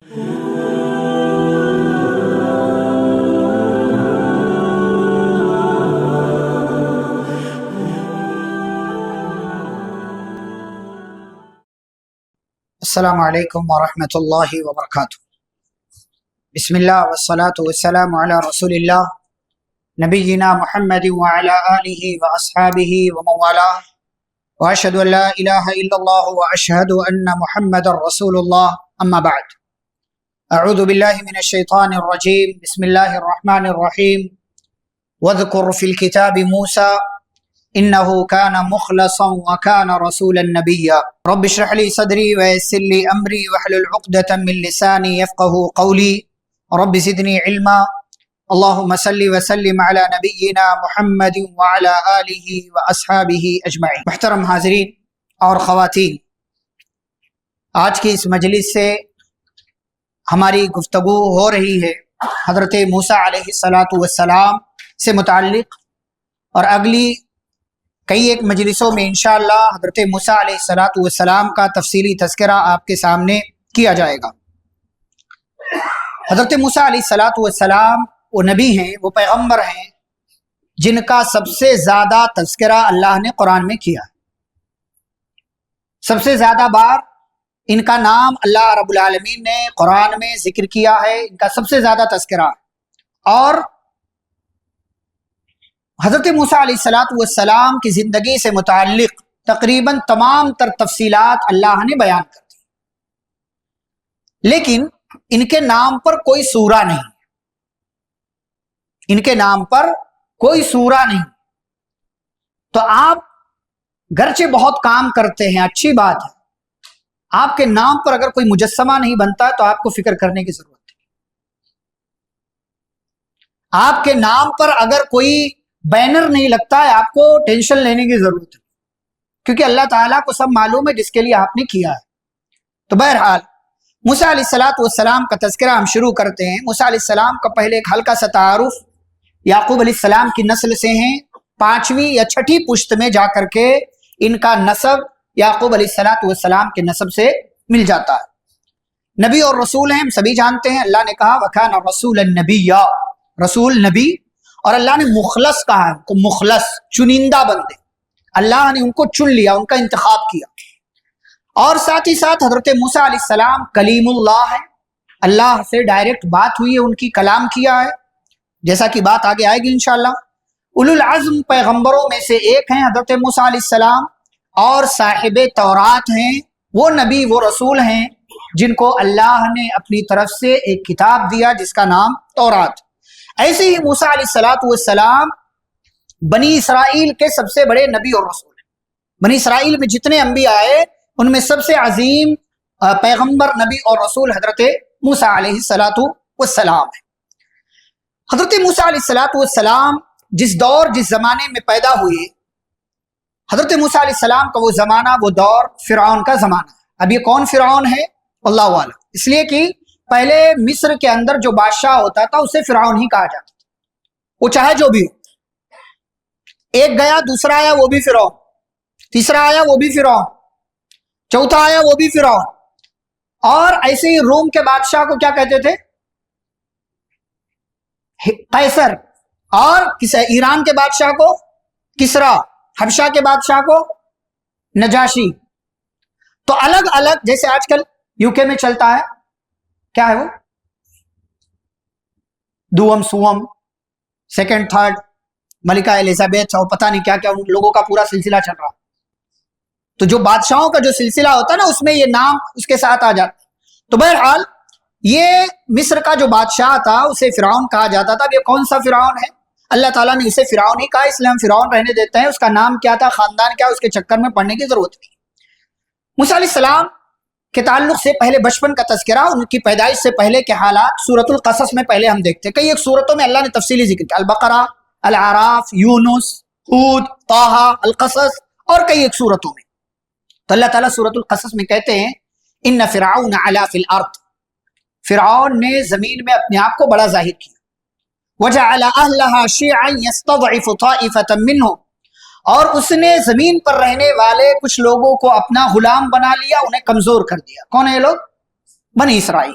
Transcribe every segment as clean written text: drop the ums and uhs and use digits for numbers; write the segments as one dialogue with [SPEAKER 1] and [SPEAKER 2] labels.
[SPEAKER 1] السلام علیکم ورحمۃ اللہ وبرکاتہ۔ بسم اللہ والصلاة والسلام علی رسول اللہ نبینا محمد وعلی آلہ واصحابہ ومن والاه، واشهد ان لا الہ الا اللہ واشهد ان محمد رسول اللہ، اما بعد۔ اعوذ باللہ من الشیطان الرجیم، بسم اللہ الرحمن الرحیم۔ واذکر فی الکتاب موسیٰ انه كان مخلصا وكان رسولا نبيا رب اشرح لي صدري ويسر لي امري واحلل عقدة من لساني يفقهوا قولي رب زدني علما اللهم صل وسلم على نبينا محمد وعلى آله واصحابه اجمعين۔ محترم حاضرین اور خواتین، آج کی اس مجلس سے ہماری گفتگو ہو رہی ہے حضرت موسیٰ علیہ السلام سے متعلق، اور اگلی کئی ایک مجلسوں میں انشاءاللہ حضرت موسیٰ علیہ السلام کا تفصیلی تذکرہ آپ کے سامنے کیا جائے گا۔ حضرت موسیٰ علیہ السلام وہ نبی ہیں، وہ پیغمبر ہیں جن کا سب سے زیادہ تذکرہ اللہ نے قرآن میں کیا ہے۔ سب سے زیادہ بار ان کا نام اللہ رب العالمین نے قرآن میں ذکر کیا ہے، ان کا سب سے زیادہ تذکرہ۔ اور حضرت موسیٰ علیہ السلام کی زندگی سے متعلق تقریباً تمام تر تفصیلات اللہ نے بیان کر دی، لیکن ان کے نام پر کوئی سورہ نہیں، ان کے نام پر کوئی سورہ نہیں۔ تو آپ گرچہ بہت کام کرتے ہیں، اچھی بات ہے، آپ کے نام پر اگر کوئی مجسمہ نہیں بنتا تو آپ کو فکر کرنے کی ضرورت ہے۔ آپ کے نام پر اگر کوئی بینر نہیں لگتا ہے، آپ کو ٹینشن لینے کی ضرورت ہے، کیونکہ اللہ تعالیٰ کو سب معلوم ہے جس کے لیے آپ نے کیا ہے۔ تو بہرحال موسیٰ علیہ السلام کا تذکرہ ہم شروع کرتے ہیں۔ موسیٰ علیہ السلام کا پہلے ایک ہلکا سا تعارف، یعقوب علیہ السلام کی نسل سے ہیں، 5ویں یا 6ٹھی پشت میں جا کر کے ان کا نسب یعقوب علیہ السلام کے نسب سے مل جاتا ہے۔ نبی اور رسول ہیں، ہم سبھی جانتے ہیں، اللہ نے کہا وَكَانَ رَسُولًا نَبِيًّا، رسول نبی، اور اللہ نے مخلص کہا ہے، ان کو مخلص، چنندہ بندے، اللہ نے ان کو چن لیا، ان کا انتخاب کیا۔ اور ساتھ ہی ساتھ حضرت موسیٰ علیہ السلام کلیم اللہ ہے، اللہ سے ڈائریکٹ بات ہوئی ہے، ان کی کلام کیا ہے، جیسا کہ بات آگے آئے گی انشاءاللہ۔ اولو العزم پیغمبروں میں سے ایک ہیں حضرت موسیٰ علیہ السلام، اور صاحب تورات ہیں، وہ نبی وہ رسول ہیں جن کو اللہ نے اپنی طرف سے ایک کتاب دیا جس کا نام تورات۔ ایسے ہی موسیٰ علیہ السلام بنی اسرائیل کے سب سے بڑے نبی اور رسول ہیں۔ بنی اسرائیل میں جتنے انبیاء آئے ان میں سب سے عظیم پیغمبر، نبی اور رسول حضرت موسیٰ علیہ السلام ہے۔ حضرت موسیٰ علیہ السلام جس دور جس زمانے میں پیدا ہوئے، حضرت موسیٰ علیہ السلام کا وہ زمانہ، وہ دور فرعون کا زمانہ ہے۔ اب یہ کون فرعون ہے اللہ اعلم، اس لیے کہ پہلے مصر کے اندر جو بادشاہ ہوتا تھا اسے فرعون ہی کہا جاتا تھا، وہ چاہے جو بھی ہو، ایک گیا دوسرا آیا وہ بھی فرعون، تیسرا آیا وہ بھی فرعون، چوتھا آیا وہ بھی فرعون۔ اور ایسے ہی روم کے بادشاہ کو کیا کہتے تھے؟ قیصر، اور ایران کے بادشاہ کو کسرا، حبشہ کے بادشاہ کو نجاشی۔ تو الگ الگ، جیسے آج کل یو کے میں چلتا ہے، کیا ہے وہ، دوم سوم، سیکنڈ تھرڈ، ملکہ ایلزابیتھ، اور پتہ نہیں کیا کیا ان لوگوں کا پورا سلسلہ چل رہا۔ تو جو بادشاہوں کا جو سلسلہ ہوتا ہے نا، اس میں یہ نام اس کے ساتھ آ جاتا۔ تو بہرحال یہ مصر کا جو بادشاہ تھا اسے فرعون کہا جاتا تھا۔ یہ کون سا فرعون ہے؟ اللہ تعالیٰ نے اسے فرعون ہی کہا، اس لیے ہم فرعون رہنے دیتے ہیں۔ اس کا نام کیا تھا، خاندان کیا، اس کے چکر میں پڑھنے کی ضرورت نہیں۔ موسیٰ علیہ السلام کے تعلق سے پہلے بچپن کا تذکرہ، ان کی پیدائش سے پہلے کے حالات سورۃ القصص میں پہلے ہم دیکھتے ہیں۔ کئی ایک سورتوں میں اللہ نے تفصیلی ذکر کیا، البقرہ، الاعراف، یونس، ہود، طٰہٰ، القصص، اور کئی ایک سورتوں میں۔ تو اللہ تعالیٰ سورۃ القصص میں کہتے ہیں ان فرعون علا فی الارض، فرعون نے زمین میں اپنے آپ کو بڑا ظاہر کیا، وجعل اہلها شیعا یستضعف طائفة منهم، اور اس نے زمین پر رہنے والے کچھ لوگوں کو اپنا غلام بنا لیا، انہیں کمزور کر دیا۔ کون ہے یہ لوگ؟ بنی اسرائیل۔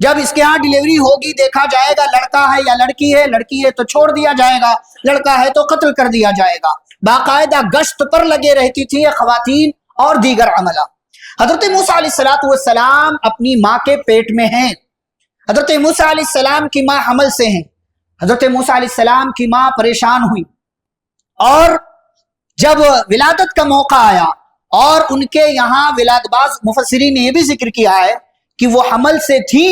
[SPEAKER 1] جب اس کے ہاں ڈلیوری ہوگی دیکھا جائے گا لڑکا ہے یا لڑکی ہے تو چھوڑ دیا جائے گا، لڑکا ہے تو قتل کر دیا جائے گا۔ باقاعدہ گشت پر لگے رہتی تھی یہ خواتین اور دیگر عملہ۔ حضرت موسیٰ علیہ السلام اپنی ماں کے پیٹ میں ہیں، حضرت موسیٰ علیہ السلام کی ماں حمل سے ہیں، حضرت موسیٰ علیہ السلام کی ماں پریشان ہوئی، اور جب ولادت کا موقع آیا اور ان کے یہاں بعض مفسرین نے یہ بھی ذکر کیا ہے کہ وہ حمل سے تھی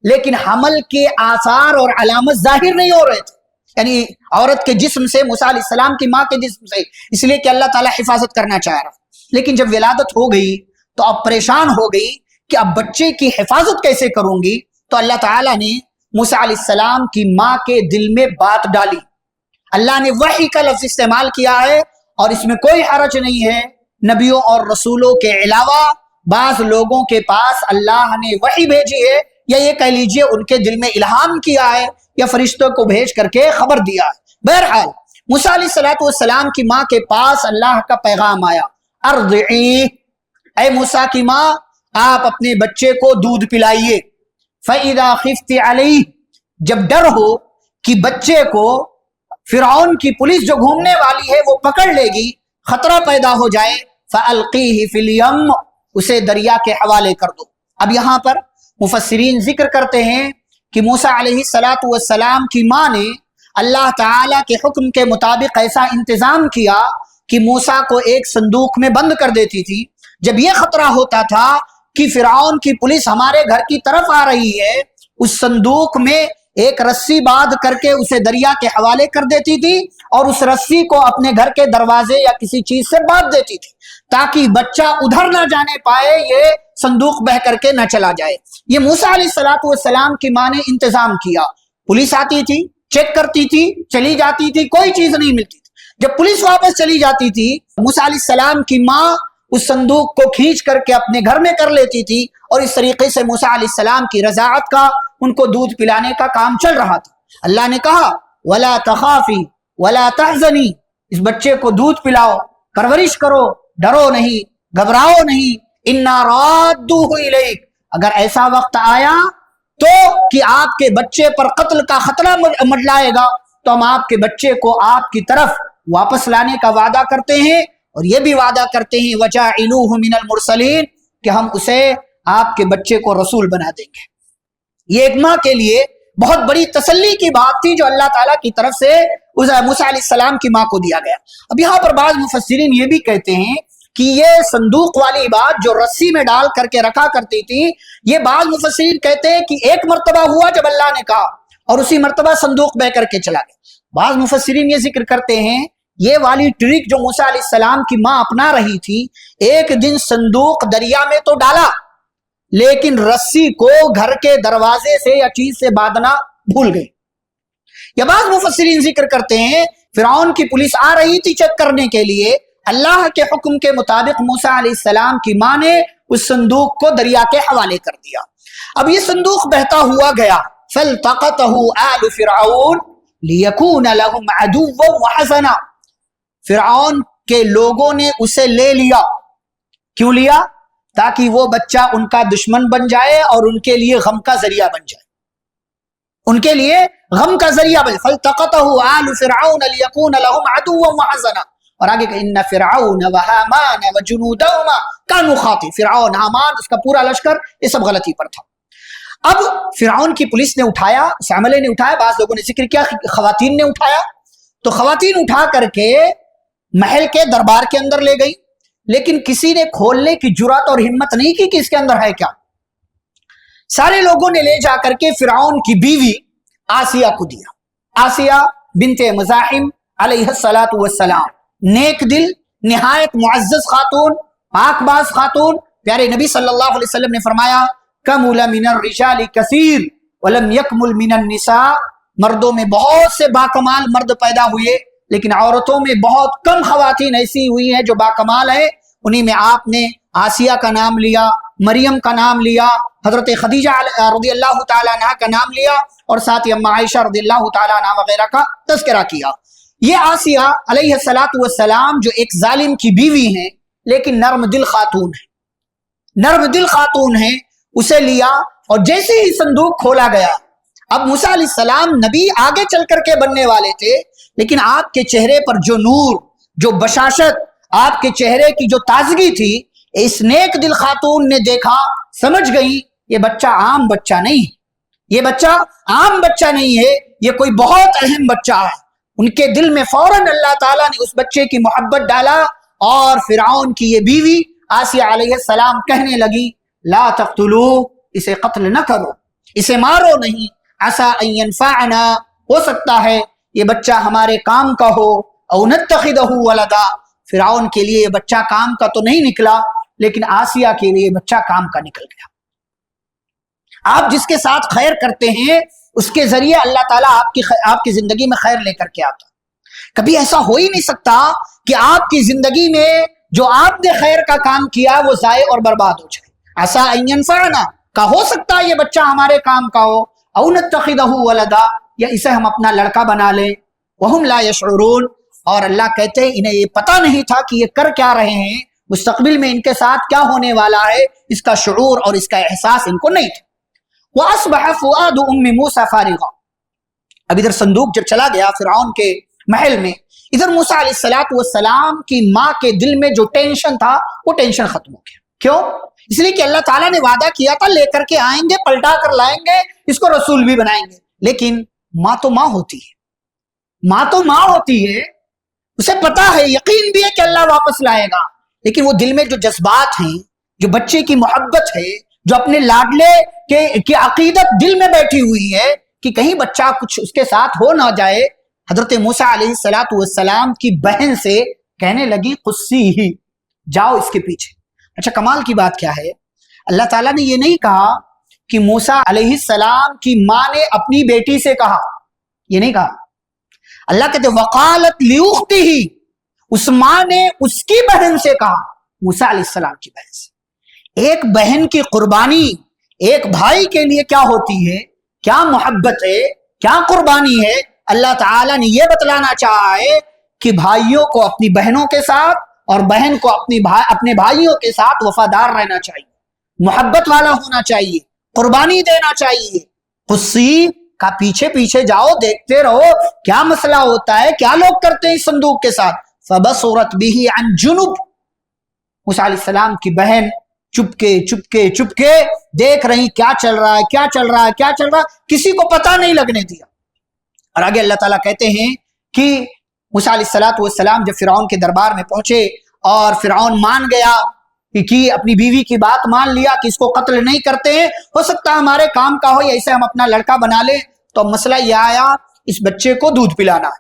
[SPEAKER 1] لیکن حمل کے آثار اور علامت ظاہر نہیں ہو رہے تھے، یعنی عورت کے جسم سے، موسیٰ علیہ السلام کی ماں کے جسم سے، اس لیے کہ اللہ تعالیٰ حفاظت کرنا چاہ رہا۔ لیکن جب ولادت ہو گئی تو اب پریشان ہو گئی کہ اب بچے کی حفاظت کیسے کروں گی، تو اللہ تعالیٰ نے موسیٰ علیہ السلام کی ماں کے دل میں بات ڈالی۔ اللہ نے وحی کا لفظ استعمال کیا ہے، اور اس میں کوئی حرج نہیں ہے، نبیوں اور رسولوں کے علاوہ بعض لوگوں کے پاس اللہ نے وحی بھیجی ہے، یا یہ کہہ لیجئے ان کے دل میں الہام کیا ہے، یا فرشتوں کو بھیج کر کے خبر دیا ہے۔ بہرحال موسیٰ علیہ السلام کی ماں کے پاس اللہ کا پیغام آیا، ارضعی، اے موسیٰ کی ماں آپ اپنے بچے کو دودھ پلائیے، فَإِذَا خِفْتِ عَلَيْهِ، جب ڈر ہو کہ بچے کو فرعون کی پولیس جو گھومنے والی ہے وہ پکڑ لے گی، خطرہ پیدا ہو جائے، فَأَلْقِيهِ فِي الْيَمِّ، اسے دریا کے حوالے کر دو۔ اب یہاں پر مفسرین ذکر کرتے ہیں کہ موسیٰ علیہ السلام کی ماں نے اللہ تعالیٰ کے حکم کے مطابق ایسا انتظام کیا کہ موسیٰ کو ایک صندوق میں بند کر دیتی تھی۔ جب یہ خطرہ ہوتا تھا کہ فرعون کی پولیس ہمارے گھر کی طرف آ رہی ہے، اس صندوق میں ایک رسی باندھ کر کے اسے دریا کے حوالے کر دیتی تھی، اور اس رسی کو اپنے گھر کے دروازے یا کسی چیز سے باندھ دیتی تھی تاکہ بچہ ادھر نہ جانے پائے، یہ صندوق بہ کر کے نہ چلا جائے۔ یہ موسیٰ علیہ السلام کی ماں نے انتظام کیا۔ پولیس آتی تھی، چیک کرتی تھی، چلی جاتی تھی، کوئی چیز نہیں ملتی تھی۔ جب پولیس واپس چلی جاتی تھی، موسیٰ علیہ السلام کی ماں اس صندوق کو کھینچ کر کے اپنے گھر میں کر لیتی تھی، اور اس طریقے سے موسیٰ علیہ السلام کی رضاعت کا، ان کو دودھ پلانے کا کام چل رہا تھا۔ اللہ نے کہا وَلَا تَخَافِي وَلَا تَحْزَنِي، اس بچے کو دودھ پلاؤ، پرورش کرو، ڈرو نہیں، گھبراؤ نہیں، اِنَّا رَادُّوهُ إِلَيْكَ، اگر ایسا وقت آیا تو کہ آپ کے بچے پر قتل کا خطرہ منڈلائے گا تو ہم آپ کے بچے کو آپ کی طرف واپس لانے کا وعدہ کرتے ہیں، اور یہ بھی وعدہ کرتے ہیں وَجَاعِلُوهُ مِنَ الْمُرْسَلِينَ، کہ ہم اسے آپ کے بچے کو رسول بنا دیں گے۔ یہ ایک ماں کے لیے بہت بڑی تسلی کی بات تھی جو اللہ تعالیٰ کی طرف سے موسیٰ علیہ السلام کی ماں کو دیا گیا۔ اب یہاں پر بعض مفسرین یہ بھی کہتے ہیں کہ یہ صندوق والی بات جو رسی میں ڈال کر کے رکھا کرتی تھی، یہ بعض مفسرین کہتے ہیں کہ ایک مرتبہ ہوا جب اللہ نے کہا، اور اسی مرتبہ صندوق بہ کر کے چلا گیا۔ بعض مفسرین یہ ذکر کرتے ہیں یہ والی ٹرک جو موسیٰ علیہ السلام کی ماں اپنا رہی تھی، ایک دن صندوق دریا میں تو ڈالا لیکن رسی کو گھر کے دروازے سے یا چیز سے باندھنا بھول گئی۔ یا بعض مفسرین ذکر کرتے ہیں فرعون کی پولیس آ رہی تھی چیک کرنے کے لیے، اللہ کے حکم کے مطابق موسیٰ علیہ السلام کی ماں نے اس صندوق کو دریا کے حوالے کر دیا۔ اب یہ صندوق بہتا ہوا گیا، فَالْتَقَطَهُ آلُ فِرْعَوْنَ لِيَكُونَ لَهُمْ عَدُوًّا وَحَزَنًا، فرعون کے لوگوں نے اسے لے لیا۔ کیوں لیا؟ تاکہ وہ بچہ ان کا دشمن بن جائے اور ان کے لیے غم کا ذریعہ بن جائے، ان کے لیے غم کا ذریعہ بن۔ فَالْتَقَطَهُ آلُ فِرْعَوْنَ لِيَكُونَ لَهُمْ عَدُوًّا وَحَزَنًا، اور آگے کہ إِنَّ فِرْعَوْنَ وَهَامَانَ وَجُنُودَهُمَا كَانُوا خَاطِئِينَ، فرعون، حامان، اس کا پورا لشکر، یہ سب غلطی پر تھا۔ اب فرعون کی پولیس نے اٹھایا، اس عملے نے اٹھایا، بعض لوگوں نے ذکر کیا خواتین نے اٹھایا، تو خواتین اٹھا کر کے محل کے دربار کے اندر لے گئی، لیکن کسی نے کھولنے کی جرات اور ہمت نہیں کی کہ اس کے اندر ہے کیا۔ سارے لوگوں نے لے جا کر کے فرعون کی بیوی آسیہ کو دیا۔ آسیہ بنت مزاحم علیہ السلام، نیک دل، نہایت معزز خاتون، پاک باز خاتون۔ پیارے نبی صلی اللہ علیہ وسلم نے فرمایا کمل من الرجال کثیر ولم یکمل من النساء، مردوں میں بہت سے باکمال مرد پیدا ہوئے لیکن عورتوں میں بہت کم خواتین ایسی ہوئی ہیں جو باکمال ہیں۔ انہی میں آپ نے آسیہ کا نام لیا، مریم کا نام لیا، حضرت خدیجہ رضی اللہ تعالیٰ عنہ کا نام لیا، اور ساتھ ہی اماں عائشہ رضی اللہ تعالیٰ عنہ وغیرہ کا تذکرہ کیا۔ یہ آسیہ علیہ السلام جو ایک ظالم کی بیوی ہیں لیکن نرم دل خاتون ہے، نرم دل خاتون ہے، اسے لیا اور جیسے ہی صندوق کھولا گیا، اب موسیٰ علیہ السلام نبی آگے چل کر کے بننے والے تھے، لیکن آپ کے چہرے پر جو نور، جو بشاشت، آپ کے چہرے کی جو تازگی تھی، اس نیک دل خاتون نے دیکھا، سمجھ گئی یہ بچہ عام بچہ نہیں، یہ بچہ عام بچہ نہیں ہے، یہ کوئی بہت اہم بچہ ہے۔ ان کے دل میں فوراً اللہ تعالیٰ نے اس بچے کی محبت ڈالا، اور فرعون کی یہ بیوی آسیہ علیہ السلام کہنے لگی لا تقتلوه، اسے قتل نہ کرو، اسے مارو نہیں، عسى ان ينفعنا، ہو سکتا ہے یہ بچہ ہمارے کام کا ہو، او نتخذه ولدا، فرعون کے لیے یہ بچہ کام کا تو نہیں نکلا، لیکن آسیہ کے لیے بچہ کام کا نکل گیا۔ آپ جس کے ساتھ خیر کرتے ہیں اس کے ذریعے اللہ تعالیٰ آپ کی زندگی میں خیر لے کر کے آتا۔ کبھی ایسا ہو ہی نہیں سکتا کہ آپ کی زندگی میں جو آپ نے خیر کا کام کیا وہ ضائع اور برباد ہو جائے۔ عسى ان ينفعنا، کا ہو سکتا ہے یہ بچہ ہمارے کام کا ہو، او نتخذه ولدا، یا اسے ہم اپنا لڑکا بنا لیں، وهم لا يشعرون، اور اللہ کہتے ہیں انہیں یہ پتہ نہیں تھا کہ یہ کر کیا رہے ہیں، مستقبل میں ان کے ساتھ کیا ہونے والا ہے، اس کا شعور اور اس کا احساس ان کو نہیں تھا۔ وَأَصْبَحَ فُؤَادُ أُمِّ مُوسَى فَارِغًا، اب ادھر صندوق جب چلا گیا فرعون کے محل میں، ادھر موسیٰ علیہ السلام کی ماں کے دل میں جو ٹینشن تھا وہ ٹینشن ختم ہو گیا۔ کیوں؟ اس لیے کہ اللہ تعالیٰ نے وعدہ کیا تھا لے کر کے آئیں گے، پلٹا کر لائیں گے، اس کو رسول بھی بنائیں گے، لیکن ماں تو ماں ہوتی ہے، ماں تو ماں ہوتی ہے، اسے پتا ہے، یقین بھی ہے کہ اللہ واپس لائے گا، لیکن وہ دل میں جو جذبات ہیں، جو بچے کی محبت ہے، جو اپنے لاڈلے کی عقیدت دل میں بیٹھی ہوئی ہے کہ کہیں بچہ کچھ اس کے ساتھ ہو نہ جائے، حضرت موسیٰ علیہ السلام کی بہن سے کہنے لگی قصی ہی، جاؤ اس کے پیچھے۔ اچھا کمال کی بات کیا ہے، اللہ تعالیٰ نے یہ نہیں کہا کہ موسیٰ علیہ السلام کی ماں نے اپنی بیٹی سے کہا، یہ نہیں کہا، اللہ کہتے وقالت لأختہ، اس ماں نے اس کی بہن سے کہا، موسیٰ علیہ السلام کی بہن سے۔ ایک بہن کی قربانی ایک بھائی کے لیے کیا ہوتی ہے، کیا محبت ہے، کیا قربانی ہے، اللہ تعالیٰ نے یہ بتلانا چاہا ہے کہ بھائیوں کو اپنی بہنوں کے ساتھ اور بہن کو اپنے بھائیوں کے ساتھ وفادار رہنا چاہیے، محبت والا ہونا چاہیے، قربانی دینا چاہیے۔ قصی کا پیچھے پیچھے جاؤ، دیکھتے رہو کیا مسئلہ ہوتا ہے، کیا لوگ کرتے ہیں اس صندوق کے ساتھ۔ فبصرت به عن جنب، موسیٰ علیہ السلام کی بہن چپکے دیکھ رہی کیا چل رہا ہے، کیا چل رہا ہے، کیا چل رہا ہے، کسی کو پتہ نہیں لگنے دیا۔ اور آگے اللہ تعالیٰ کہتے ہیں کہ موسیٰ علیہ السلام جب فرعون کے دربار میں پہنچے اور فرعون مان گیا کہ اپنی بیوی کی بات مان لیا کہ اس کو قتل نہیں کرتے ہیں، ہو سکتا ہے ہمارے کام کا ہو یا اسے ہم اپنا لڑکا بنا لیں، تو مسئلہ یہ آیا اس بچے کو دودھ پلانا ہے۔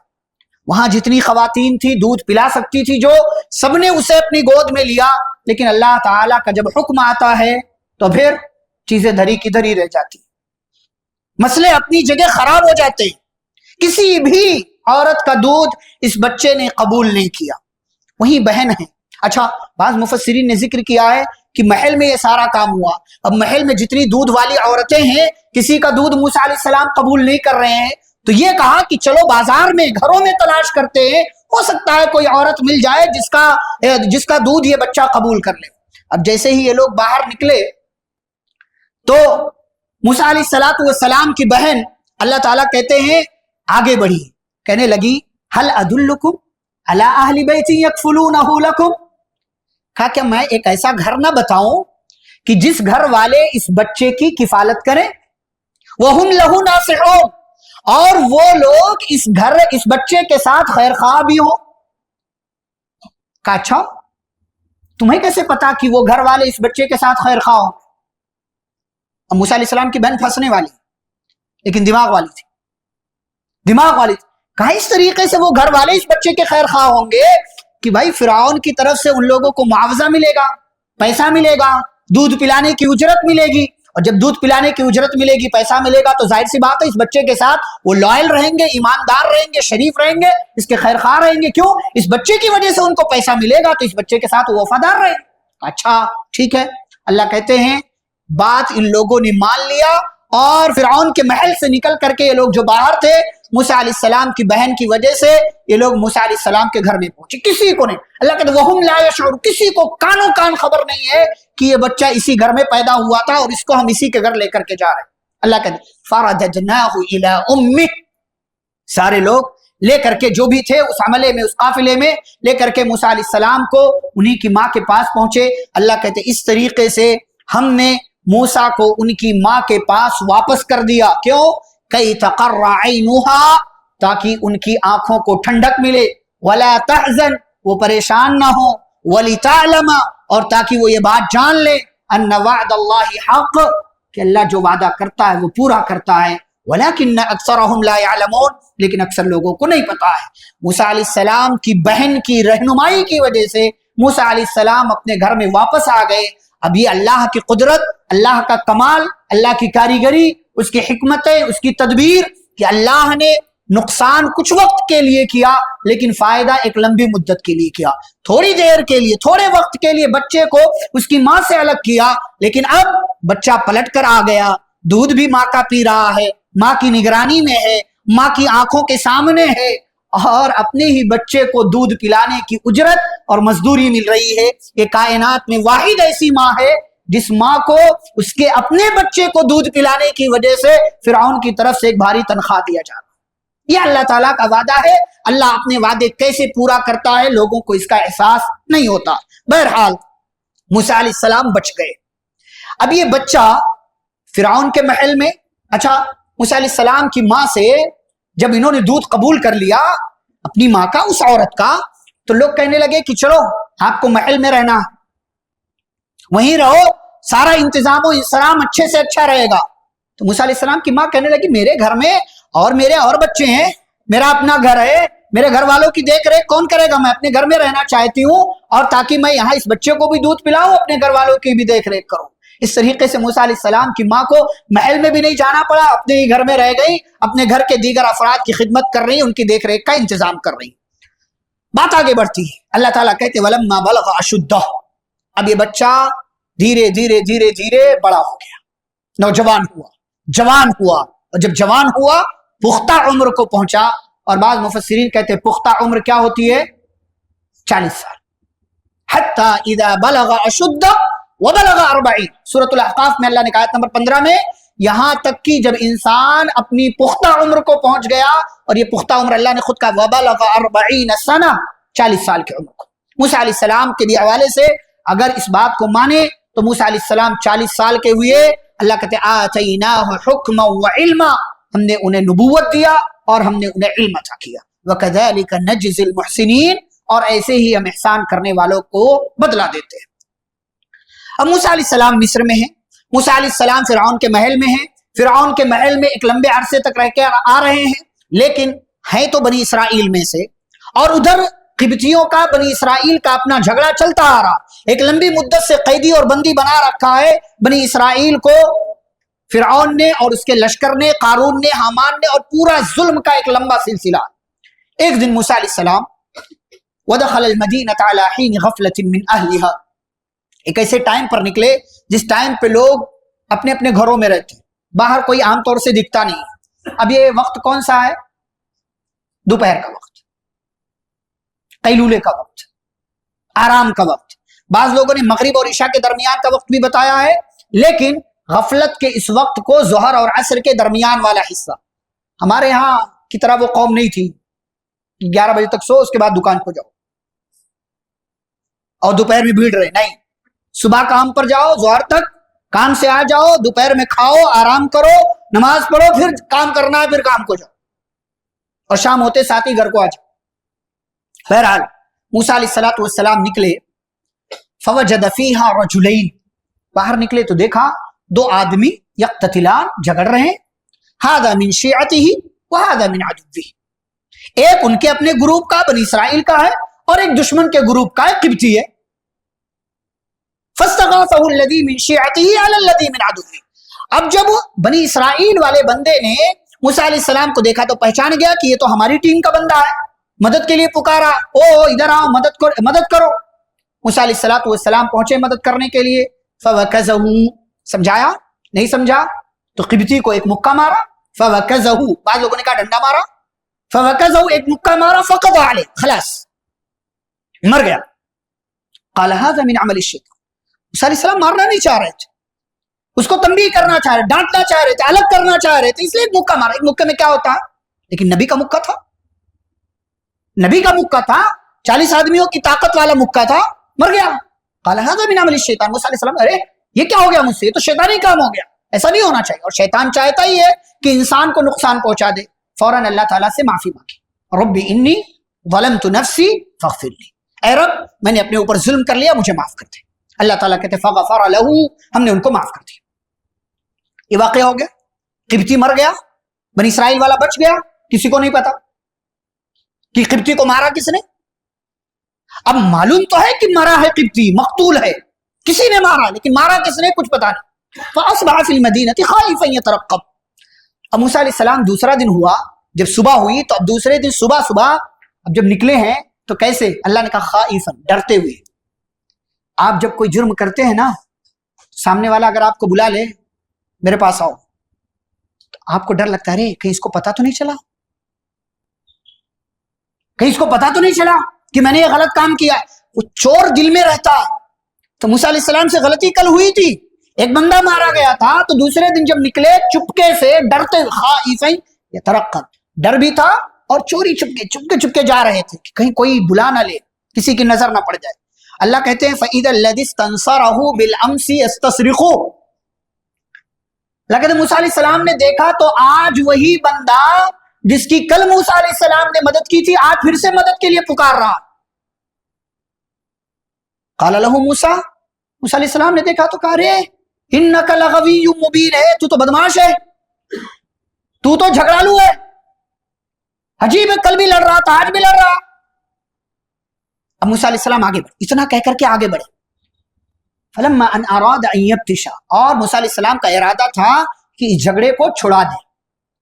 [SPEAKER 1] وہاں جتنی خواتین تھی دودھ پلا سکتی تھی، جو سب نے اسے اپنی گود میں لیا، لیکن اللہ تعالیٰ کا جب حکم آتا ہے تو پھر چیزیں دھری کی دھری رہ جاتی، مسئلے اپنی جگہ خراب ہو جاتے۔ کسی بھی عورت کا دودھ اس بچے نے قبول نہیں کیا، وہی بہن ہے۔ اچھا بعض مفسرین نے ذکر کیا ہے کہ محل میں یہ سارا کام ہوا، اب محل میں جتنی دودھ والی عورتیں ہیں کسی کا دودھ موسیٰ علیہ السلام قبول نہیں کر رہے ہیں، تو یہ کہا کہ چلو بازار میں گھروں میں تلاش کرتے ہیں، ہو سکتا ہے کوئی عورت مل جائے جس کا دودھ یہ بچہ قبول کر لے۔ اب جیسے ہی یہ لوگ باہر نکلے تو موسیٰ علیہ السلام کی بہن اللہ تعالیٰ کہتے ہیں آگے بڑھی، کہنے لگی هل ادلکم علی اہل بیت یکفلونہ لکم، کہا کہ میں ایک ایسا گھر نہ بتاؤں کہ جس گھر والے اس بچے کی کفالت کریں، وہم لہ ناصحون، اور وہ لوگ اس بچے کے ساتھ خیر خواہ بھی ہوں۔ کہا اچھا تمہیں کیسے پتا کہ وہ گھر والے اس بچے کے ساتھ خیر خواہ ہوں؟ اب موسیٰ علیہ السلام کی بہن پھنسنے والی لیکن دماغ والی تھی، کہا اس طریقے سے وہ گھر والے اس بچے کے خیر خواہ ہوں گے کہ بھائی فرعون کی طرف سے ان لوگوں کو معاوضہ ملے گا، پیسہ ملے گا، دودھ پلانے کی اجرت ملے گی، اور جب دودھ پلانے کی اجرت ملے گی، پیسہ ملے گا، تو ظاہر سی بات ہے اس بچے کے ساتھ وہ لائل رہیں گے، ایماندار رہیں گے، شریف رہیں گے، اس کے خیر خواہ رہیں گے۔ کیوں؟ اس بچے کی وجہ سے ان کو پیسہ ملے گا، تو اس بچے کے ساتھ وہ وفادار رہیں گے۔ اچھا ٹھیک ہے، اللہ کہتے ہیں بات ان لوگوں نے مان لیا، اور فرعون کے محل سے نکل کر کے یہ لوگ جو باہر تھے موسیٰ علیہ السلام کی بہن کی وجہ سے یہ لوگ موسیٰ علیہ السلام کے گھر میں پہنچے، کسی کو نہیں، اللہ کہتے وہم لا یشعرون، کسی کو کانوں کان خبر نہیں ہے کہ یہ بچہ اسی گھر میں پیدا ہوا تھا اور اس کو ہم اسی کے گھر لے کر کے جا رہے ہیں. اللہ کہتے فَرَدَدْنَاهُ إِلَىٰ أُمِّهِ. سارے لوگ لے کر کے جو بھی تھے اس عملے میں اس قافلے میں لے کر کے موسیٰ علیہ السلام کو انہی کی ماں کے پاس پہنچے. اللہ کہتے اس طریقے سے ہم نے موسیٰ کو ان کی ماں کے پاس واپس کر دیا. کیوں؟ کئی تقر عینها, تاکہ ان کی آنکھوں کو ٹھنڈک ملے, ولا تحزن, وہ پریشان نہ ہو, ولتعلم, اور تاکہ وہ یہ بات جان لے, ان وعد اللہ حق, کہ اللہ جو وعدہ کرتا ہے وہ پورا کرتا ہے. ولیکن اکثرهم لا يعلمون, لیکن اکثر لوگوں کو نہیں پتا ہے. موسیٰ علیہ السلام کی بہن کی رہنمائی کی وجہ سے موسیٰ علیہ السلام اپنے گھر میں واپس آ گئے. اب یہ اللہ کی قدرت, اللہ کا کمال, اللہ کی کاریگری, اس کی حکمتیں, اس کی تدبیر, کہ اللہ نے نقصان کچھ وقت کے لیے کیا لیکن فائدہ ایک لمبی مدت کے لیے کیا. تھوڑی دیر کے لیے, تھوڑے وقت کے لیے بچے کو اس کی ماں سے الگ کیا, لیکن اب بچہ پلٹ کر آ گیا, دودھ بھی ماں کا پی رہا ہے, ماں کی نگرانی میں ہے, ماں کی آنکھوں کے سامنے ہے, اور اپنے ہی بچے کو دودھ پلانے کی اجرت اور مزدوری مل رہی ہے. یہ کائنات میں واحد ایسی ماں ہے جس ماں کو اس کے اپنے بچے کو دودھ پلانے کی وجہ سے فرعون کی طرف سے ایک بھاری تنخواہ دیا جاتا. یہ اللہ تعالیٰ کا وعدہ ہے. اللہ اپنے وعدے کیسے پورا کرتا ہے لوگوں کو اس کا احساس نہیں ہوتا. بہرحال موسیٰ علیہ السلام بچ گئے. اب یہ بچہ فرعون کے محل میں, اچھا موسیٰ علیہ السلام کی ماں سے جب انہوں نے دودھ قبول کر لیا اپنی ماں کا, اس عورت کا, تو لوگ کہنے لگے کہ چلو آپ کو محل میں رہنا, وہیں رہو, سارا انتظام و انسرام اچھے سے اچھا رہے گا. تو موسیٰ علیہ السلام کی ماں کہنے لگی میرے گھر میں اور میرے اور بچے ہیں, میرا اپنا گھر ہے, میرے گھر والوں کی دیکھ ریکھ کون کرے گا, میں اپنے گھر میں رہنا چاہتی ہوں, اور تاکہ میں یہاں اس بچے کو بھی دودھ پلاؤں, اپنے گھر والوں کی بھی دیکھ ریکھ کروں. اس طریقے سے موسیٰ علیہ السلام کی ماں کو محل میں بھی نہیں جانا پڑا, اپنے ہی گھر میں رہ گئی, اپنے گھر کے دیگر افراد کی خدمت کر رہی, ان کی دیکھ ریکھ کا انتظام کر رہی. بات آگے بڑھتی ہے. اللہ تعالیٰ کہتے وَلَمَّا بَلَغَ أَشُدَّهُ, اب یہ بچہ دھیرے دھیرے دھیرے دھیرے بڑا ہو گیا, نوجوان ہوا, جوان ہوا, اور جب جوان ہوا پختہ عمر کو پہنچا. اور بعض مفسرین کہتے ہیں پختہ عمر کیا ہوتی ہے, 40 سال. حَتَّى إِذَا بَلَغَ أَشُدَّهُ وَبَلَغَ 40, سورۃ الاحقاف میں اللہ نے کہا آیت نمبر 15 میں, یہاں تک کہ جب انسان اپنی پختہ عمر کو پہنچ گیا, اور یہ پختہ عمر اللہ نے خود کہا وَبَلَغَ 40 سنہ, 40 سال کی عمر کو. موسیٰ علیہ السلام کے بھی حوالے سے اگر اس بات کو مانے تو موسیٰ علیہ السلام 40 سال کے ہوئے. اللہ کہتے آتیناہ حکما وعلما, ہم نے انہیں نبوت دیا اور ہم نے انہیں علم عطا کیا. وکذالک نجزی المحسنین, اور ایسے ہی ہم احسان کرنے والوں کو بدلہ دیتے ہیں. اب موسیٰ علیہ السلام مصر میں ہیں, موسیٰ علیہ السلام فرعون کے محل میں ہیں, فرعون کے محل میں ایک لمبے عرصے تک رہ کے آ رہے ہیں, لیکن ہیں تو بنی اسرائیل میں سے, اور ادھر قبطیوں کا بنی اسرائیل کا اپنا جھگڑا چلتا آ رہا. ایک لمبی مدت سے قیدی اور بندی بنا رکھا ہے بنی اسرائیل کو فرعون نے اور اس کے لشکر نے, قارون نے, حامان نے, اور پورا ظلم کا ایک لمبا سلسلہ. ایک دن موسیٰ علیہ السلام ودخل المدینۃ علی حین غفلۃ من اہلھا, ایک ایسے ٹائم پر نکلے جس ٹائم پہ لوگ اپنے اپنے گھروں میں رہتے, باہر کوئی عام طور سے دکھتا نہیں. اب یہ وقت کون سا ہے, دوپہر کا وقت, قیلولے کا وقت, آرام کا وقت. بعض لوگوں نے مغرب اور عشاء کے درمیان کا وقت بھی بتایا ہے, لیکن غفلت کے اس وقت کو ظہر اور عصر کے درمیان والا حصہ. ہمارے ہاں کی طرح وہ قوم نہیں تھی 11 بجے تک سو, اس کے بعد دکان پہ جاؤ اور دوپہر میں بھیڑ رہے, نہیں. صبح کام پر جاؤ, ظہر تک کام سے آ جاؤ, دوپہر میں کھاؤ, آرام کرو, نماز پڑھو, پھر کام کرنا ہے, پھر کام کو جاؤ, اور شام ہوتے ساتھ ہی گھر کو آ جاؤ. بہرحال موسیٰ علیہ السلام نکلے, فوجد فیہا رجلین, باہر نکلے تو دیکھا 2 آدمی یقتتلان, جھگڑ رہے ہیں. ھذا من شیعتہ وھذا من عدوہ, ایک ان کے اپنے گروپ کا بنی اسرائیل کا ہے, اور ایک دشمن کے گروپ کا ہے, قبطی ہے. فاستغاثہ الذی من شیعتہ علی الذی من عدوہ, اب جب بنی اسرائیل والے بندے نے موسیٰ علیہ السلام کو دیکھا تو پہچان گیا کہ یہ تو ہماری ٹیم کا بندہ ہے, مدد کے لیے پکارا, او ادھر آؤ, مدد کرو. موسیٰ علیہ السلام پہنچے مدد کرنے کے لیے. فوکزہ, سمجھایا نہیں سمجھا تو قبطی کو ایک مکہ مارا. فوکزہ, بعض لوگوں نے کہا ڈنڈا مارا, فوکزہ ایک مکہ مارا, فقضى علیہ, خلاص مر گیا. قال هذا من عمل الشیطان, موسیٰ علیہ السلام مارنا نہیں چاہ رہے تھے، اس کو تنبیہ کرنا چاہ رہے، ڈانٹنا چاہ رہے تھے، الگ کرنا چاہ رہے تھے، اس لیے ایک مکہ مارا۔ ایک مکے میں کیا ہوتا ہے؟ لیکن نبی کا مکہ تھا، نبی کا مکہ تھا، 40 آدمیوں کی طاقت والا مکہ تھا، مر گیا۔ قال هذا من عمل الشیطان، موسیٰ علیہ السلام ارے یہ کیا ہو گیا مجھ سے، یہ تو شیطانی کام ہو گیا، ایسا نہیں ہونا چاہیے۔ اور شیطان چاہتا ہی ہے کہ انسان کو نقصان پہنچا دے۔ فوراً اللہ تعالیٰ سے معافی مانگی، رب انی ظلمت نفسی فاغفر لی، اے رب میں نے اپنے اوپر ظلم کر لیا، مجھے معاف کر دے۔ اللہ تعالیٰ کہتے فغفر لہ، ہم نے ان کو معاف کر دیا۔ یہ واقعہ ہو گیا، قبطی مر گیا، بنی اسرائیل والا بچ گیا، کسی کو نہیں پتا کہ قبطی کو مارا کس نے۔ اب معلوم تو ہے کہ مرا ہے قبطی، مقتول ہے، کسی نے مارا، لیکن مارا کس نے کچھ پتا نہیں۔ فاصبح فی المدینہ خائفا یترقب، اب موسیٰ علیہ السلام دوسرا دن ہوا، جب صبح ہوئی تو اب دوسرے دن صبح اب جب نکلے ہیں تو کیسے؟ اللہ نے کہا خائفا، ڈرتے ہوئے۔ آپ جب کوئی جرم کرتے ہیں نا، سامنے والا اگر آپ کو بلا لے میرے پاس آؤ، تو آپ کو ڈر لگتا ہے رے کہیں اس کو پتا تو نہیں چلا، کہیں اس کو پتا تو نہیں چلا کہ میں نے یہ غلط کام کیا ہے۔ وہ چور دل میں رہتا ہے۔ تو موسیٰ علیہ السلام سے غلطی کل ہوئی تھی، ایک بندہ مارا گیا تھا، تو دوسرے دن جب نکلے چپکے سے ڈرتے، خائفا یترقب، ڈر بھی تھا اور چوری چپکے جا رہے تھے کہ کہیں کوئی بلا نہ لے، کسی کی نظر نہ پڑ جائے۔ اللہ کہتے ہیں فَإِذَا الَّذِي اسْتَنصَرَهُ بِالْأَمْسِ يَسْتَصْرِخُ، اللہ کہتے ہیں موسیٰ علیہ السلام نے دیکھا تو آج وہی بندہ جس کی کل موسیٰ علیہ السلام نے مدد کی تھی، آج پھر سے مدد کے لیے پکار رہا۔ قال له موسیٰ، موسیٰ علیہ السلام نے دیکھا تو کہا رے انک لغوی مبین ہے، تو بدماش ہے، تو جھگڑالو ہے، عجیب ہے، کل بھی لڑ رہا تھا آج بھی لڑ رہا۔ اب موسیٰ علیہ السلام آگے بڑھے، اتنا کہہ کر کے آگے بڑھے۔ فلما ان اراد ان یبطش، اور موسیٰ علیہ السلام کا ارادہ تھا کہ اس جھگڑے کو چھڑا دے،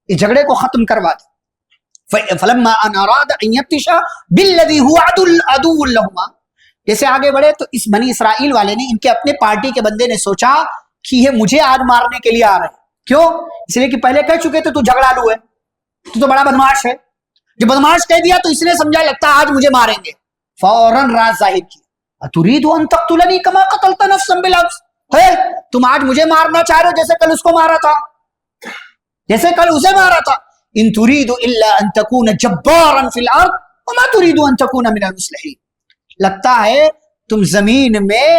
[SPEAKER 1] اس جھگڑے کو ختم کروا دے۔ فلما ان اراد ان یبطش بالذی هو عدو لهما، جیسے آگے بڑھے تو اس بنی اسرائیل والے نے، ان کے اپنے پارٹی کے بندے نے سوچا کہ یہ مجھے آج مارنے کے لیے آ رہے ہیں۔ کیوں؟ اس لیے کہ پہلے کہہ چکے تھے تو جھگڑالو ہے، تو بڑا بدماش ہے، جو بدماش کہہ دیا تو اس نے سمجھا لگتا آج مجھے ماریں گے، فوراً راز ظاہر کیا، اتريد ان تقتلني كما قتلت نفسا بالامس، ہے تم آج مجھے مارنا چاہ رہے ہو جیسے کل اس کو مارا تھا، جیسے کل اسے مارا تھا۔ ان تريد الا ان تكون جبارا في الارض وما تريد ان تكون من المصلحين، لگتا ہے تم زمین میں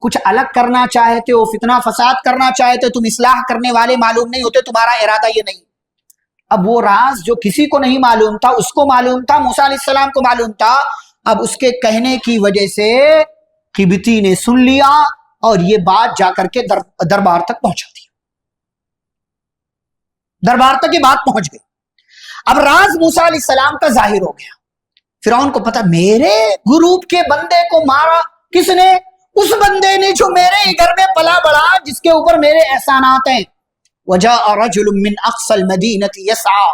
[SPEAKER 1] کچھ الگ کرنا چاہتے ہو، فتنہ فساد کرنا چاہتے ہو، تم اصلاح کرنے والے معلوم نہیں ہوتے، تمہارا ارادہ یہ نہیں۔ اب وہ راز جو کسی کو نہیں معلوم تھا اس کو معلوم تھا، موسیٰ علیہ السلام کو معلوم تھا۔ اب اس کے کہنے کی وجہ سے قبطی نے سن لیا اور یہ بات جا کر کے دربار تک پہنچا دیا، دربار تک یہ بات پہنچ گئی۔ اب راز موسیٰ علیہ السلام کا ظاہر ہو گیا، فرعون کو پتا میرے گروپ کے بندے کو مارا کس نے؟ اس بندے نے جو میرے گھر میں پلا بڑا، جس کے اوپر میرے احسانات ہیں۔ وجاء رجل من اقصى المدینة يسعى،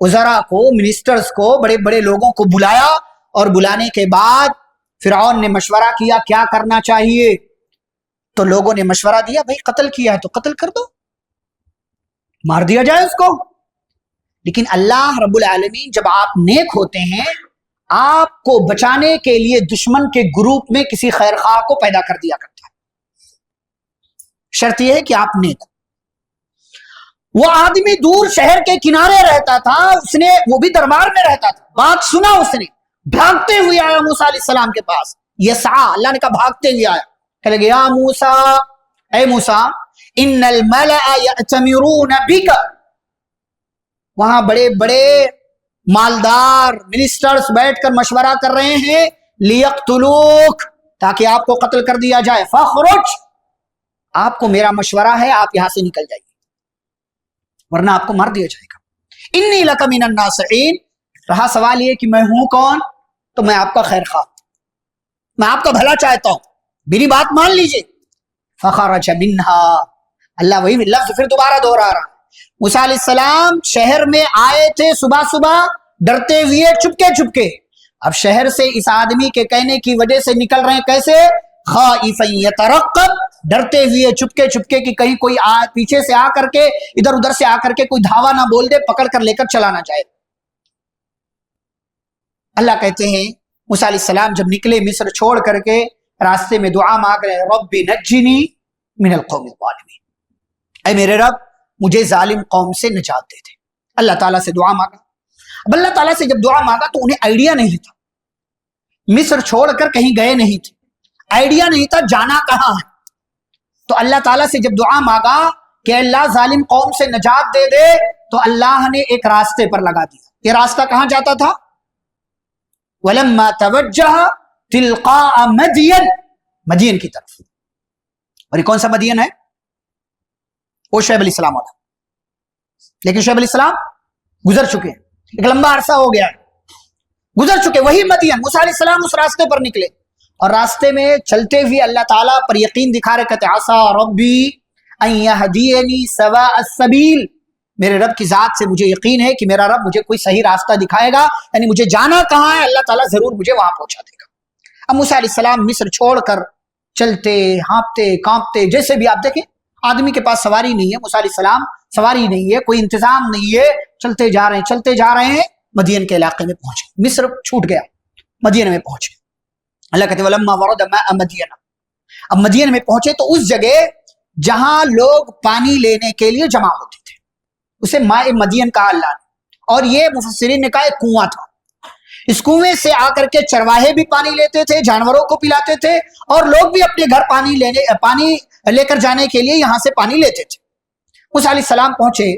[SPEAKER 1] وزراء کو، منسٹرز کو، بڑے بڑے لوگوں کو بلایا، اور بلانے کے بعد فرعون نے مشورہ کیا کیا کرنا چاہیے، تو لوگوں نے مشورہ دیا بھائی قتل کیا ہے تو قتل کر دو، مار دیا جائے اس کو۔ لیکن اللہ رب العالمین جب آپ نیک ہوتے ہیں، آپ کو بچانے کے لیے دشمن کے گروپ میں کسی خیر خواہ کو پیدا کر دیا کرتا ہے، شرط یہ ہے کہ آپ نیک ہو۔ وہ آدمی دور شہر کے کنارے رہتا تھا، اس نے، وہ بھی دربار میں رہتا تھا، بات سنا، اس نے بھاگتے ہوئے آیا موسیٰ علیہ السلام کے پاس، یسعا، اللہ نے کہا بھاگتے ہوئے آیا، کہہ لگے یا موسیٰ، اے موسیٰ، ان الملأ یأتمرون بک، وہاں بڑے بڑے مالدار منسٹرز بیٹھ کر مشورہ کر رہے ہیں، لیقتلوک، تاکہ آپ کو قتل کر دیا جائے، فاخرج، آپ کو میرا مشورہ ہے آپ یہاں سے نکل جائیے ورنہ آپ کو مار دیا جائے گا۔ انی لک من الناصحین، رہا سوال یہ کہ میں ہوں کون، تو میں آپ کا خیر خواہ، میں آپ کا بھلا چاہتا ہوں، میری بات مان لیجئے۔ فخرج منہا، اللہ وہی لفظ پھر دوبارہ دوہرا رہا، موسیٰ علیہ السلام شہر میں آئے تھے صبح صبح ڈرتے ہوئے چپکے، اب شہر سے اس آدمی کے کہنے کی وجہ سے نکل رہے ہیں کیسے؟ خائفا یترقب، ڈرتے ہوئے چپکے کہ کہیں کوئی پیچھے سے آ کر کے، ادھر ادھر سے آ کر کے کوئی دھاوا نہ بول دے، پکڑ کر لے کر چلا نہ جائے۔ اللہ کہتے ہیں موسیٰ علیہ السلام جب نکلے مصر چھوڑ کر کے، راستے میں دعا مانگ رہے ہیں رب نجنی من القوم الظالمین، اے میرے رب مجھے ظالم قوم سے نجات دے دے. اللہ تعالیٰ سے دعا مانگا. اب اللہ تعالیٰ سے جب دعا مانگا تو انہیں آئیڈیا نہیں تھا، مصر چھوڑ کر کہیں گئے نہیں تھے، آئیڈیا نہیں تھا جانا کہاں ہے. تو اللہ تعالیٰ سے جب دعا مانگا کہ اللہ ظالم قوم سے نجات دے دے، تو اللہ نے ایک راستے پر لگا دیا. یہ راستہ کہاں جاتا تھا؟ وَلَمَّا تَوَجَّهَ تِلْقَاءَ مَدْيَنَ، مدین کی طرف. اور یہ کون سا مدین ہے؟ وہ شعیب علیہ السلام والا. لیکن شعیب علیہ السلام گزر چکے ہیں، ایک لمبا عرصہ ہو گیا ہے، گزر چکے. وہی مدین، موسیٰ علیہ السلام اس راستے پر نکلے اور راستے میں چلتے ہوئے اللہ تعالیٰ پر یقین دکھا رہے، کہتے عسیٰ ربی ان یہدینی سواء السبیل، میرے رب کی ذات سے مجھے یقین ہے کہ میرا رب مجھے کوئی صحیح راستہ دکھائے گا، یعنی مجھے جانا کہاں ہے اللہ تعالیٰ ضرور مجھے وہاں پہنچا دے گا. اب موسیٰ علیہ السلام مصر چھوڑ کر چلتے ہانپتے کانپتے، جیسے بھی آپ دیکھیں آدمی کے پاس سواری نہیں ہے، موسیٰ علیہ السلام سواری نہیں ہے، کوئی انتظام نہیں ہے، چلتے جا رہے ہیں مدین کے علاقے میں پہنچے. مصر چھوٹ گیا، مدین میں پہنچے. اللہ کہتے ہیں وَلَمَّا وَرَدَ مَاءَ مَدْيَنَ، اب مدین میں پہنچے تو اس جگہ جہاں لوگ پانی لینے کے لیے جمع ہوتے تھے اسے ماء مدین کہا اللہ نے. اور یہ مفسرین نے کہا ایک کنواں تھا، اس کنویں سے آ کر کے چرواہے بھی پانی لیتے تھے، جانوروں کو پلاتے تھے، اور لوگ بھی اپنے گھر پانی لے کر جانے کے لیے یہاں سے پانی لیتے تھے. موسیٰ علیہ السلام پہنچے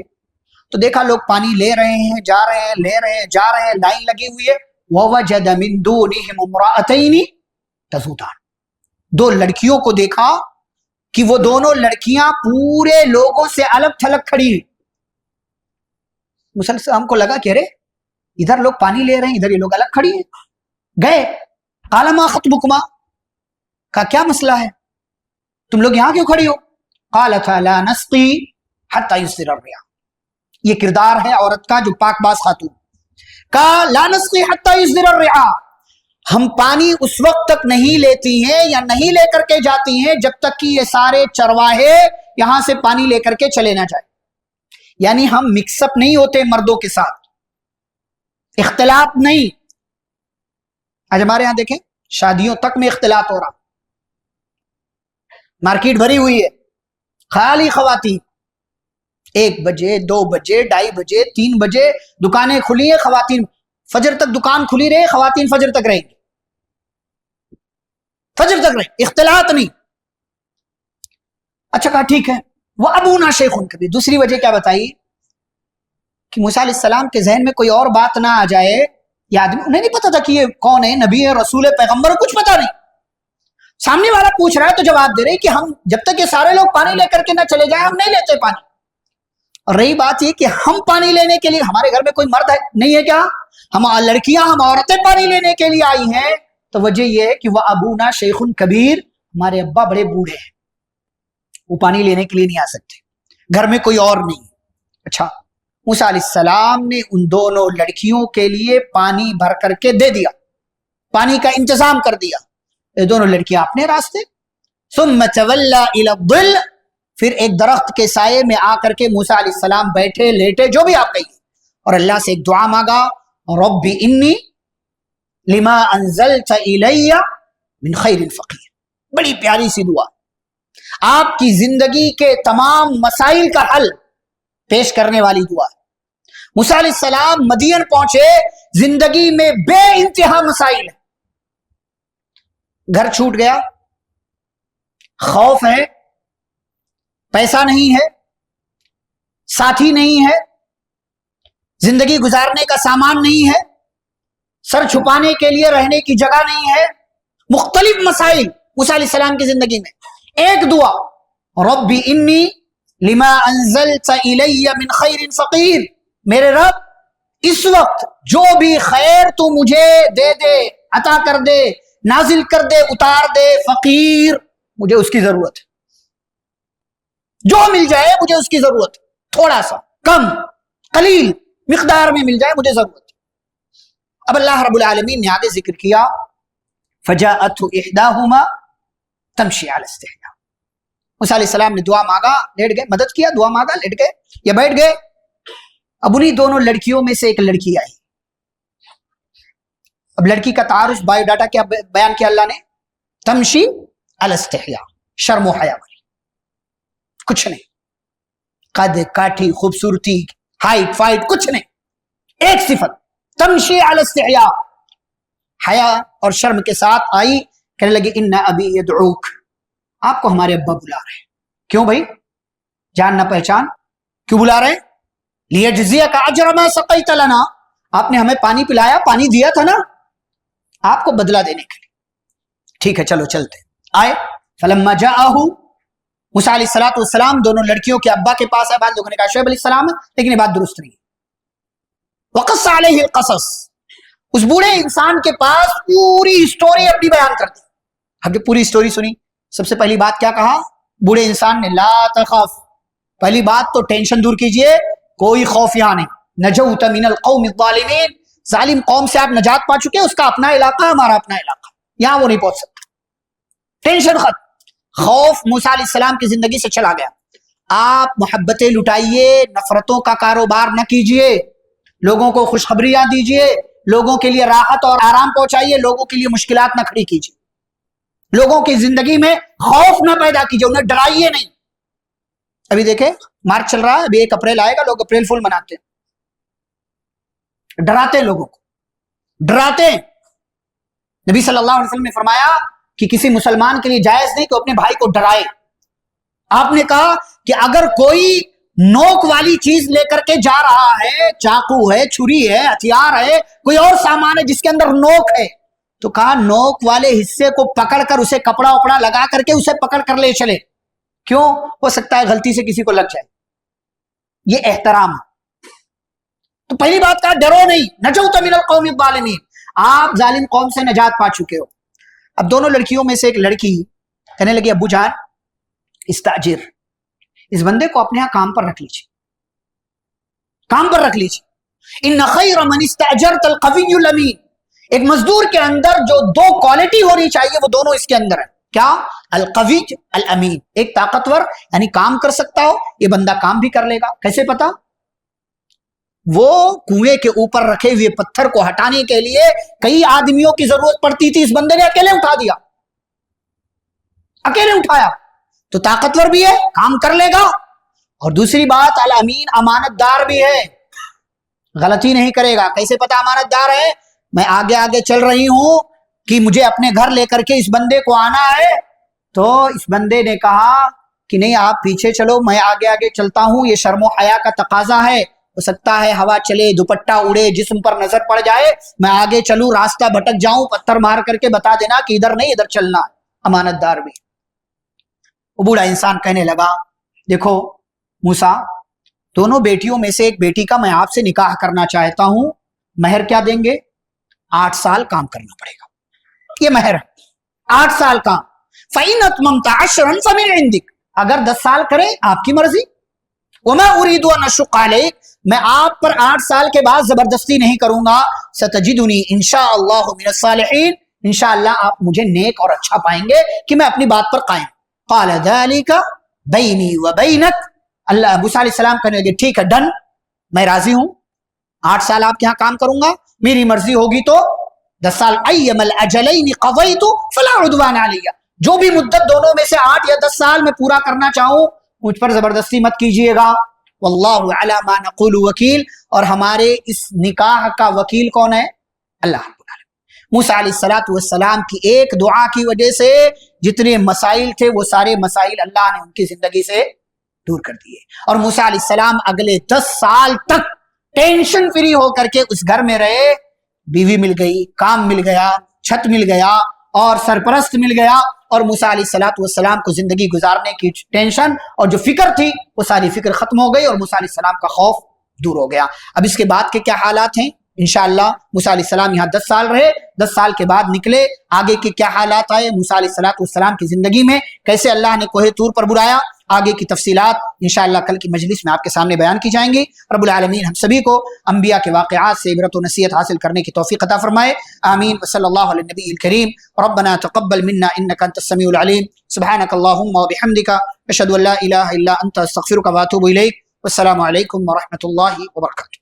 [SPEAKER 1] تو دیکھا لوگ پانی لے رہے ہیں، جا رہے ہیں، لے رہے ہیں، جا رہے ہیں، لائن لگی ہوئی ہے. وَوَجَدَ مِن دُونِهِمُ امْرَأَتَيْنِ تَذُودَانِ، دو لڑکیوں کو دیکھا کہ وہ دونوں لڑکیاں پورے لوگوں سے الگ تھلگ کھڑی ہیں. موسیٰ علیہ السلام کو لگا کہ ارے ادھر لوگ پانی لے رہے ہیں، ادھر یہ لوگ الگ کھڑی ہیں. گئے قَالَ مَا خَطْبُكُمَا، کہا کیا مسئلہ ہے، تم لوگ یہاں کیوں کھڑی ہو؟ قَالَتَا لَا نَسْقِي حَتَّى يُصْدِرَ الرِّعَاءُ، یہ کردار ہے عورت کا جو پاک باز خاتون. کہا لا نسقی حتی یصدر الرعاء، ہم پانی اس وقت تک نہیں لیتی ہیں یا نہیں لے کر کے جاتی ہیں جب تک کہ یہ سارے چرواہے یہاں سے پانی لے کر کے چلے نہ جائے. یعنی ہم مکس اپ نہیں ہوتے مردوں کے ساتھ، اختلاط نہیں. آج ہمارے ہاں دیکھیں شادیوں تک میں اختلاط ہو رہا، مارکیٹ بھری ہوئی ہے خالی خواتین. 1 بجے 2 بجے 2:30 بجے 3 بجے دکانیں کھلی ہیں، خواتین فجر تک دکان کھلی رہے، خواتین فجر تک رہیں گی، فجر تک رہیں، اختلاط نہیں. اچھا کہا ٹھیک ہے. وہ ابونا شیخ کبیر، دوسری وجہ کیا بتائی کہ موسیٰ علیہ السلام کے ذہن میں کوئی اور بات نہ آ جائے. یہ آدمی انہیں نہیں پتا تھا کہ یہ کون ہے، نبی ہے، رسول ہے، پیغمبر ہے، کچھ پتا نہیں. سامنے والا پوچھ رہا ہے تو جواب دے رہے کہ ہم جب تک یہ سارے لوگ پانی لے کر کے نہ چلے جائیں ہم نہیں لیتے پانی. اور رہی بات یہ کہ ہم پانی لینے کے لیے، ہمارے گھر میں کوئی مرد ہے نہیں ہے کیا، ہم لڑکیاں ہم عورتیں پانی لینے کے لیے آئی ہیں، تو وجہ یہ ہے کہ وہ ابونا شیخ کبیر، ہمارے ابا بڑے بوڑھے ہیں، وہ پانی لینے کے لیے نہیں آ سکتے، گھر میں کوئی اور نہیں. اچھا موسیٰ علیہ السلام نے ان دونوں لڑکیوں کے لیے پانی بھر کر کے دے دیا، پانی کا انتظام کر دیا. یہ دونوں لڑکیاں اپنے راستے. ثم تولى الى الظل، پھر ایک درخت کے سائے میں آ کر کے موسیٰ علیہ السلام بیٹھے لیٹے، جو بھی آپ کہیے، اور اللہ سے ایک دعا مانگا رب انی لما انزلت الی من خیر فقیر. بڑی پیاری سی دعا، آپ کی زندگی کے تمام مسائل کا حل پیش کرنے والی دعا. موسیٰ علیہ السلام مدین پہنچے، زندگی میں بے انتہا مسائل ہیں. گھر چھوٹ گیا، خوف ہے، پیسہ نہیں ہے، ساتھی نہیں ہے، زندگی گزارنے کا سامان نہیں ہے، سر چھپانے کے لیے رہنے کی جگہ نہیں ہے، مختلف مسائل موسیٰ علیہ السلام کی زندگی میں. ایک دعا رب انی لما انزلت الی من خیر فقیر، میرے رب اس وقت جو بھی خیر تو مجھے دے دے، عطا کر دے، نازل کر دے، اتار دے، فقیر مجھے اس کی ضرورت ہے، جو مل جائے مجھے اس کی ضرورت ہے، تھوڑا سا کم قلیل مقدار میں مل جائے مجھے ضرورت ہے. اب اللہ رب العالمین نے آگے ذکر کیا فجاءته احداهما تمشي على استحياء. موسیٰ علیہ السلام نے دعا مانگا، لیٹ گئے، مدد کیا، دعا مانگا، لیٹ گئے یا بیٹھ گئے. اب انہی دونوں لڑکیوں میں سے ایک لڑکی آئی. اب لڑکی کا تعارف بایو ڈاٹا کیا بیان کیا اللہ نے، تمشی علی استحیا, شرم و حیا والی, کچھ نہیں, قد کاٹھی خوبصورتی ہائٹ فائٹ کچھ نہیں, ایک صفت تمشی علی استحیا, حیا اور شرم کے ساتھ آئی, کہنے لگی ان ابی یدعوک, آپ کو ہمارے ابا بلا رہے ہیں. کیوں بھائی, جان نہ پہچان, کیوں بلا رہے ہیں؟ لیجزیک اجر ما سقیت لنا, آپ نے ہمیں پانی پلایا, پانی دیا تھا نا, آپ کو بدلہ دینے کے لیے. ٹھیک ہے چلو چلتے. آئے فلما جاءہ, موسیٰ علیہ السلام دونوں لڑکیوں کے ابا کے پاس ہے. بعض لوگوں نے کہا شعیب علیہ السلام, لیکن یہ بات درست نہیں. وقص علیہ القصص, اس بوڑھے انسان کے پاس پوری سٹوری اپنی بیان کر دی. اب جو پوری سٹوری سنی, سب سے پہلی بات کیا کہا بوڑھے انسان نے؟ لا تخف, پہلی بات تو ٹینشن دور کیجئے, کوئی خوف یہاں نہیں. نجوت من القوم الظالمین, ظالم قوم سے آپ نجات پا چکے, اس کا اپنا علاقہ, ہمارا اپنا علاقہ, یہاں وہ نہیں پہنچ سکتا. ٹینشن ختم. خوف موسیٰ علیہ السلام کی زندگی سے چلا گیا. آپ محبتیں لٹائیے, نفرتوں کا کاروبار نہ کیجئے, لوگوں کو خوشخبریاں دیجئے, لوگوں کے لیے راحت اور آرام پہنچائیے, لوگوں کے لیے مشکلات نہ کھڑی کیجئے, لوگوں کی زندگی میں خوف نہ پیدا کیجئے, انہیں ڈرائیے نہیں. ابھی دیکھیں مارچ چل رہا ہے, ابھی 1 اپریل آئے گا, لوگ اپریل فول مناتے ہیں, ڈراتے لوگوں کو, ڈراتے. نبی صلی اللہ علیہ وسلم نے فرمایا کہ کسی مسلمان کے لیے جائز نہیں کہ اپنے بھائی کو ڈرائے. آپ نے کہا کہ اگر کوئی نوک والی چیز لے کر کے جا رہا ہے, چاقو ہے, چھری ہے, ہتھیار ہے, کوئی اور سامان ہے جس کے اندر نوک ہے, تو کہا نوک والے حصے کو پکڑ کر اسے کپڑا وپڑا لگا کر کے اسے پکڑ کر لے چلے. کیوں؟ ہو سکتا ہے غلطی سے کسی کو لگ جائے. یہ احترام. تو پہلی بات کہا ڈرو نہیں, نجوت من القوم الظالمین, آپ ظالم قوم سے نجات پا چکے ہو. اب دونوں لڑکیوں میں سے ایک لڑکی کہنے لگی ابو جان استاجر, اس بندے کو اپنے ہاں کام پر رکھ لیجیے, کام پر رکھ لیجیے. ان خیر من استاجرت القوی الامین, ایک مزدور کے اندر جو 2 کوالٹی ہونی چاہیے وہ دونوں اس کے اندر ہے. کیا؟ القوی الامین, ایک طاقتور یعنی کام کر سکتا ہو, یہ بندہ کام بھی کر لے گا. کیسے پتا؟ وہ کنویں کے اوپر رکھے ہوئے پتھر کو ہٹانے کے لیے کئی آدمیوں کی ضرورت پڑتی تھی, اس بندے نے اکیلے اٹھا دیا, اکیلے اٹھایا. تو طاقتور بھی ہے, کام کر لے گا, اور دوسری بات الامین, امانت دار بھی ہے, غلطی نہیں کرے گا. کیسے پتا امانت دار ہے؟ میں آگے آگے چل رہی ہوں کہ مجھے اپنے گھر لے کر کے اس بندے کو آنا ہے, تو اس بندے نے کہا کہ نہیں آپ پیچھے چلو, میں آگے آگے چلتا ہوں, یہ شرم و حیا کا تقاضا ہے. ہو سکتا ہے ہوا چلے, دوپٹہ اڑے, جسم پر نظر پڑ جائے, میں آگے چلوں, راستہ بھٹک جاؤں, پتھر مار کر کے بتا دینا کہ ادھر نہیں ادھر چلنا. امانت دار بھی. وہ بوڑھا انسان کہنے لگا دیکھو موسیٰ, دونوں بیٹیوں میں سے ایک بیٹی کا میں آپ سے نکاح کرنا چاہتا ہوں, مہر کیا دیں گے؟ 8 سال کام کرنا پڑے گا, یہ مہر ہے, 8 سال کام. فَإِنْ أَتْمَمْتَ عَشْرًا فَمِنْ عِنْدِكَ, اگر 10 سال کریں آپ کی مرضی. وَمَا أُرِيدُ أَنْ أَشُقَّ عَلَيْكَ, میں آپ پر 8 سال کے بعد زبردستی نہیں کروں گا. سَتَجِدُنِي إِنْ شَاءَ اللَّهُ مِنَ الصَّالِحِينَ, انشاءاللہ آپ مجھے نیک اور اچھا پائیں گے کہ میں اپنی بات پر قائم. قَالَ ذَلِكَ بَيْنِي وَبَيْنَكَ, اللہ موسیٰ علیہ السلام کہنے لگے ٹھیک ہے ڈن, میں راضی ہوں, 8 سال آپ کے یہاں کام کروں گا, میری مرضی ہوگی تو 10 سال. اَيَّمَ الْأَجَلَيْنِ قَضَيْتُ فَلَا عُدْوَانَ عَلَيَّ, جو بھی مدت دونوں میں سے 8 یا 10 سال میں پورا کرنا چاہوں, مجھ پر زبردستی مت کیجئے گا. واللہ علی ما نقول وکیل, اور ہمارے اس نکاح کا وکیل کون ہے؟ اللہ رب العالمین. موسیٰ علیہ السلام کی ایک دعا کی وجہ سے جتنے مسائل تھے وہ سارے مسائل اللہ نے ان کی زندگی سے دور کر دیے, اور موسیٰ علیہ السلام اگلے 10 سال تک ٹینشن فری ہو کر کے اس گھر میں رہے. بیوی مل گئی, کام مل گیا, چھت مل گیا, اور سرپرست مل گیا, اور موسیٰ علیہ السلام کو زندگی گزارنے کی ٹینشن اور جو فکر تھی وہ ساری فکر ختم ہو گئی, اور موسیٰ علیہ السلام کا خوف دور ہو گیا. اب اس کے بعد کے کیا حالات ہیں انشاءاللہ. موسیٰ علیہ السلام یہاں 10 سال رہے, 10 سال کے بعد نکلے, آگے کے کیا حالات آئے موسیٰ علیہ السلام کی زندگی میں, کیسے اللہ نے کوہ طور پر بلایا, آگے کی تفصیلات انشاءاللہ کل کی مجلس میں آپ کے سامنے بیان کی جائیں گی. رب العالمین ہم سبھی کو انبیاء کے واقعات سے عبرت و نصیحت حاصل کرنے کی توفیق عطا فرمائے. آمین. وصلی اللہ علی النبی الکریم. ربنا تقبل منا انک انت السمیع العلیم. سبحانک اللہم وبحمدک, اشہد ان لا الہ الا انت, استغفرک واتوب الیک. والسلام علیکم ورحمۃ اللہ وبرکاتہ.